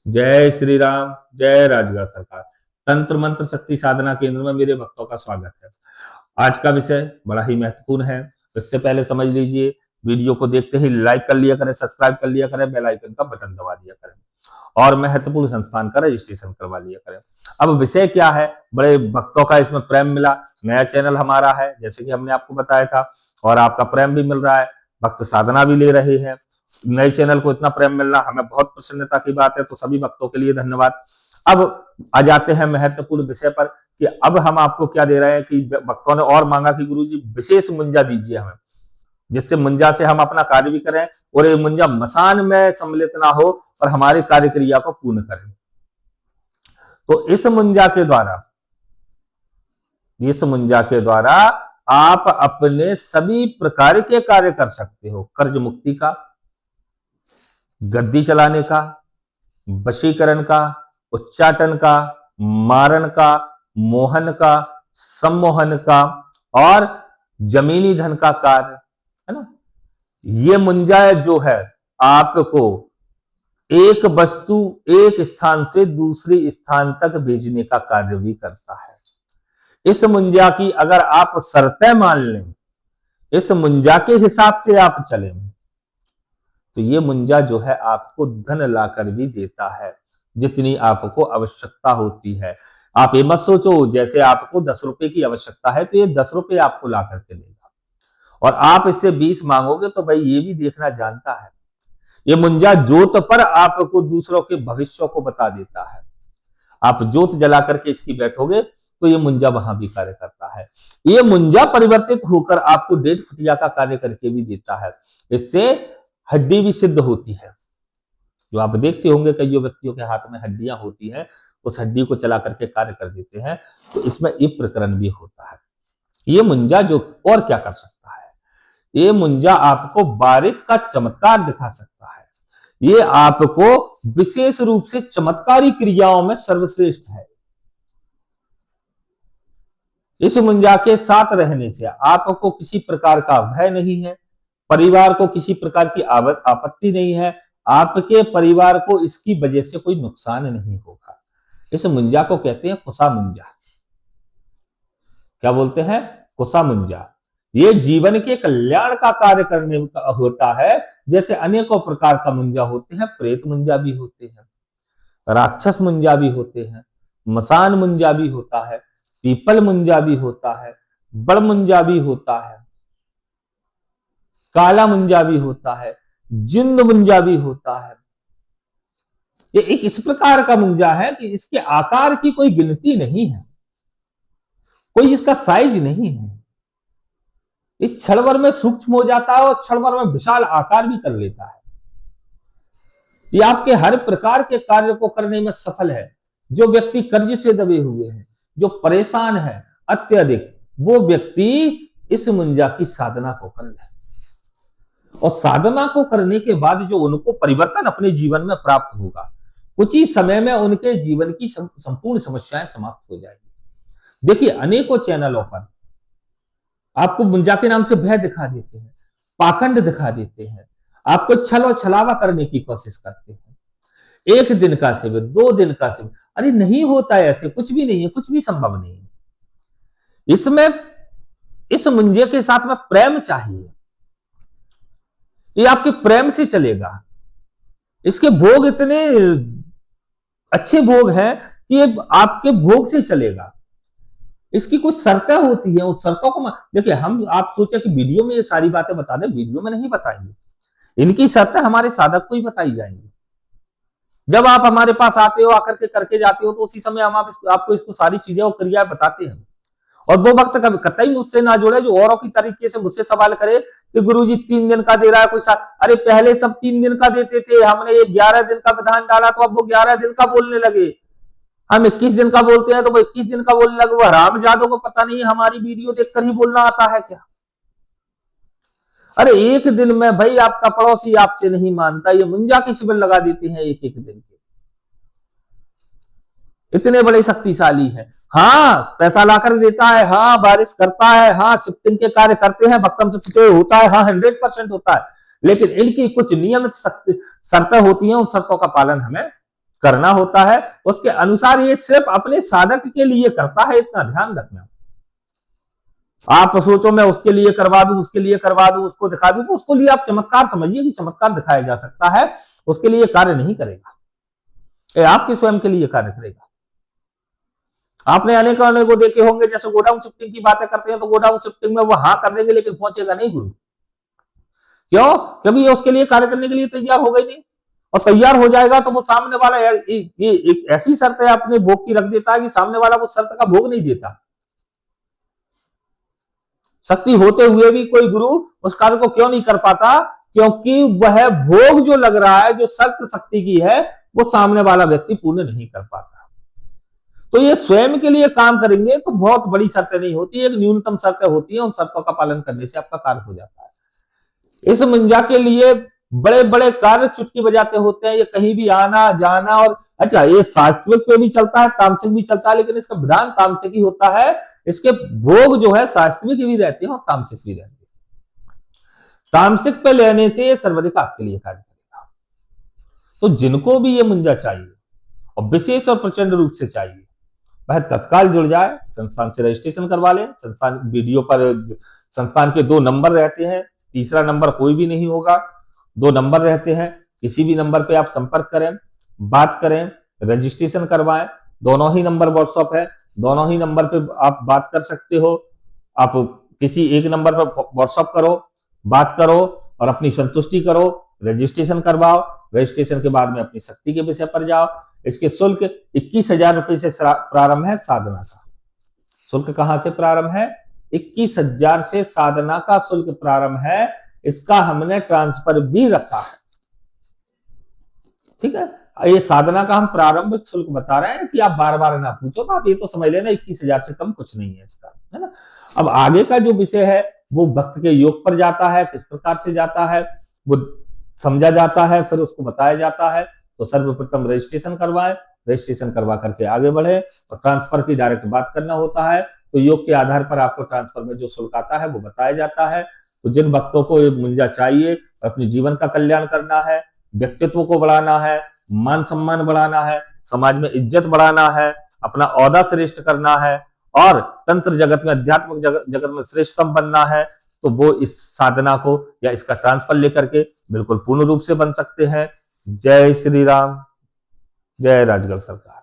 जय श्री राम, जय राजगा सरकार। तंत्र मंत्र शक्ति साधना केंद्र में मेरे भक्तों का स्वागत है। आज का विषय बड़ा ही महत्वपूर्ण है। इससे पहले समझ लीजिए, वीडियो को देखते ही लाइक कर लिया करें, सब्सक्राइब कर लिया करें, बेल आइकन का बटन दबा दिया करें और महत्वपूर्ण संस्थान का रजिस्ट्रेशन करवा लिया करें। अब विषय क्या है, बड़े भक्तों का इसमें प्रेम मिला। नया चैनल हमारा है, जैसे कि हमने आपको बताया था, और आपका प्रेम भी मिल रहा है, भक्त साधना भी ले रहे हैं। नए चैनल को इतना प्रेम मिलना हमें बहुत प्रसन्नता की बात है, तो सभी भक्तों के लिए धन्यवाद। अब आ जाते हैं महत्वपूर्ण विषय पर कि अब हम आपको क्या दे रहे हैं कि भक्तों ने और मांगा कि गुरुजी विशेष मुंजा दीजिए हमें, जिससे मुंजा से हम अपना कार्य भी करें और ये मुंजा मसान में सम्मिलित ना हो और हमारी कार्य क्रिया को पूर्ण करें। तो इस मुंजा के द्वारा आप अपने सभी प्रकार के कार्य कर सकते हो। कर्ज मुक्ति का, गद्दी चलाने का, वशीकरण का, उच्चाटन का, मारण का, मोहन का, सम्मोहन का और जमीनी धन का कार्य, है ना। ये मुंजा जो है आपको एक वस्तु एक स्थान से दूसरे स्थान तक भेजने का कार्य भी करता है। इस मुंजा की अगर आप शर्तें मान लें, इस मुंजा के हिसाब से आप चलें, तो ये मुंजा जो है आपको धन लाकर भी देता है, जितनी आपको आवश्यकता होती है। आप ये मत सोचो जैसे आपको 10 रुपए की आवश्यकता है तो ये 10 रुपए आपको ला करके देगा और आप इससे 20 मांगोगे तो भाई ये भी देखना जानता है। ये मुंजा जोत पर आपको दूसरों के भविष्य को बता देता है। आप जोत जला करके इसकी बैठोगे तो ये मुंजा वहां भी कार्य करता है। ये मुंजा परिवर्तित होकर आपको 1.5 फुटिया का कार्य करके भी देता है। इससे हड्डी भी सिद्ध होती है। जो आप देखते होंगे कई व्यक्तियों के हाथ में हड्डियां होती हैं, उस हड्डी को चला करके कार्य कर देते हैं, तो इसमें ये प्रकरण भी होता है। ये मुंजा जो और क्या कर सकता है, ये मुंजा आपको बारिश का चमत्कार दिखा सकता है। ये आपको विशेष रूप से चमत्कारी क्रियाओं में सर्वश्रेष्ठ है। इस मुंजा के साथ रहने से आपको किसी प्रकार का भय नहीं है, परिवार को किसी प्रकार की आपत्ति नहीं है, आपके परिवार को इसकी वजह से कोई नुकसान नहीं होगा। इस मुंजा को कहते हैं कुसा मुंजा। क्या बोलते हैं? कुसा मुंजा। ये जीवन के कल्याण का कार्य करने का होता है। जैसे अनेकों प्रकार का मुंजा होते हैं, प्रेत मुंजा भी होते हैं, राक्षस मुंजा भी होते हैं, मसान मुंजा भी होता है, पीपल मुंजा भी होता है, बड़ मुंजा भी होता है, काला मुंजा भी होता है, जिंद मुंजा भी होता है। ये एक इस प्रकार का मुंजा है कि इसके आकार की कोई गिनती नहीं है, कोई इसका साइज नहीं है। इस क्षण भर में सूक्ष्म हो जाता है और क्षण भर में विशाल आकार भी कर लेता है। ये आपके हर प्रकार के कार्य को करने में सफल है। जो व्यक्ति कर्ज से दबे हुए हैं, जो परेशान है अत्यधिक, वो व्यक्ति इस मुंजा की साधना को कर ले और साधना को करने के बाद जो उनको परिवर्तन अपने जीवन में प्राप्त होगा, कुछ ही समय में उनके जीवन की संपूर्ण समस्याएं समाप्त हो जाएगी। देखिए, अनेकों चैनलों पर आपको मुंजा के नाम से भय दिखा देते हैं, पाखंड दिखा देते हैं, आपको छल और छलावा करने की कोशिश करते हैं। 1 दिन का शिविर, 2 दिन का शिविर, अरे नहीं होता है ऐसे, कुछ भी नहीं है, कुछ भी संभव नहीं है। इसमें इस मुंजे के साथ में प्रेम चाहिए। ये आपके प्रेम से चलेगा। इसके भोग इतने अच्छे भोग हैं कि ये आपके भोग से चलेगा। इसकी कुछ शर्तें होती है, उस शर्तों को देखिए, हम आप सोचे कि वीडियो में ये सारी बातें बता दें, वीडियो में नहीं बताएंगे। इनकी शर्तें हमारे साधक को ही बताई जाएंगी। जब आप हमारे पास आते हो, आकर के करके जाते हो, तो उसी समय हम आपको इसको सारी चीजें और क्रिया बताते हैं। और वो वक्त कभी कतई मुझसे ना जोड़े जो औरों की तरीके से मुझसे सवाल करे कि गुरुजी 3 दिन का दे रहा है कोई सा। अरे पहले सब 3 दिन का देते थे, हमने ये 11 दिन का विधान डाला तो अब वो 11 दिन का बोलने लगे। हम 21 दिन का बोलते हैं तो वो 21 दिन का बोलने लगे। वो हरामजादों को पता नहीं हमारी वीडियो देखकर ही बोलना आता है क्या? अरे 1 दिन में भाई आपका पड़ोसी आपसे नहीं मानता, ये मुंजा के शिविर लगा देते हैं 1-1 दिन के। इतने बड़े शक्तिशाली है। हाँ, पैसा लाकर देता है, हाँ बारिश करता है, हाँ शिफ्टिंग के कार्य करते हैं, भक्तम से पूछे होता है, हाँ 100% होता है। लेकिन इनकी कुछ नियमित शर्तें होती हैं, उन शर्तों का पालन हमें करना होता है उसके अनुसार ये सिर्फ अपने साधक के लिए करता है, इतना ध्यान रखना। आप सोचो मैं उसके लिए करवा दूं, उसके लिए करवा दूं, उसको दिखा दूं, तो उसको लिए आप चमत्कार समझिए कि चमत्कार दिखाया जा सकता है, उसके लिए कार्य नहीं करेगा, ये आपके स्वयं के लिए कार्य करेगा। आपने अनेकों को देखे होंगे, जैसे गोडाउन शिफ्टिंग की बातें करते हैं तो गोडाउन शिफ्टिंग में वो हाँ कर देंगे लेकिन पहुंचेगा नहीं गुरु। क्यों? क्योंकि ये उसके लिए कार्य करने के लिए तैयार हो गई नहीं, और तैयार हो जाएगा तो वो सामने वाला ये एक ऐसी शर्त है अपने भोग की रख देता है कि सामने वाला वो शर्त का भोग नहीं देता। शक्ति होते हुए भी कोई गुरु उस कार्य को क्यों नहीं कर पाता? क्योंकि वह भोग जो लग रहा है, जो शर्त शक्ति की है, वो सामने वाला व्यक्ति पूर्ण नहीं कर पाता। तो ये स्वयं के लिए काम करेंगे तो बहुत बड़ी शर्तें नहीं होती, एक न्यूनतम शर्तें होती है, उन शर्तों का पालन करने से आपका कार्य हो जाता है। इस मुंजा के लिए बड़े बड़े कार्य चुटकी बजाते होते हैं, ये कहीं भी आना जाना, और अच्छा ये सात्विक पे भी चलता है, तामसिक भी चलता है, लेकिन इसका विधान तामसिक ही होता है। इसके भोग जो है सात्विक भी रहते हैं और तामसिक भी रहते हैं। तामसिक पे लेने से ये सर्वाधिक आपके लिए कार्य करेगा। तो जिनको भी ये मुंजा चाहिए और विशेष और प्रचंड रूप से चाहिए, वह तत्काल जुड़ जाए, संस्थान से रजिस्ट्रेशन करवा ले। संस्थान वीडियो पर संस्थान के 2 नंबर रहते हैं, तीसरा नंबर कोई भी नहीं होगा, 2 नंबर रहते हैं, किसी भी नंबर पे आप संपर्क करें, बात करें, रजिस्ट्रेशन करवाएं। दोनों ही नंबर व्हाट्सएप है, दोनों ही नंबर पे आप बात कर सकते हो। आप किसी एक नंबर पर व्हाट्सएप करो, बात करो और अपनी संतुष्टि करो, रजिस्ट्रेशन करवाओ। रजिस्ट्रेशन के बाद में अपनी शक्ति के विषय पर जाओ। इसके शुल्क 21,000 रुपए से प्रारंभ है साधना का। शुल्क कहां से प्रारंभ है? 21,000 से साधना का शुल्क प्रारंभ है। इसका हमने ट्रांसफर भी रखा है, ठीक है। ये साधना का हम प्रारंभिक शुल्क बता रहे हैं कि आप बार बार ना पूछो, तो आप ये तो समझ लेना 21,000 से कम कुछ नहीं है इसका, है ना। अब आगे का जो विषय है वो भक्त के योग पर जाता है, किस प्रकार से जाता है वो समझा जाता है, फिर उसको बताया जाता है। तो सर्वप्रथम रजिस्ट्रेशन करवाएं, रजिस्ट्रेशन करवा करके आगे बढ़े, और ट्रांसफर की डायरेक्ट बात करना होता है। तो योग के आधार पर आपको ट्रांसफर में जो शुल्क आता है वो बताया जाता है। तो जिन भक्तों को ये मुंजा चाहिए, अपने जीवन का कल्याण करना है, व्यक्तित्व को बढ़ाना है, मान सम्मान बढ़ाना है, समाज में इज्जत बढ़ाना है, अपना औहदा श्रेष्ठ करना है, और तंत्र जगत में, अध्यात्मिक जगत में श्रेष्ठतम बनना है, तो वो इस साधना को या इसका ट्रांसफर लेकर के बिल्कुल पूर्ण रूप से बन सकते हैं। जय श्री राम, जय राजगढ़ सरकार।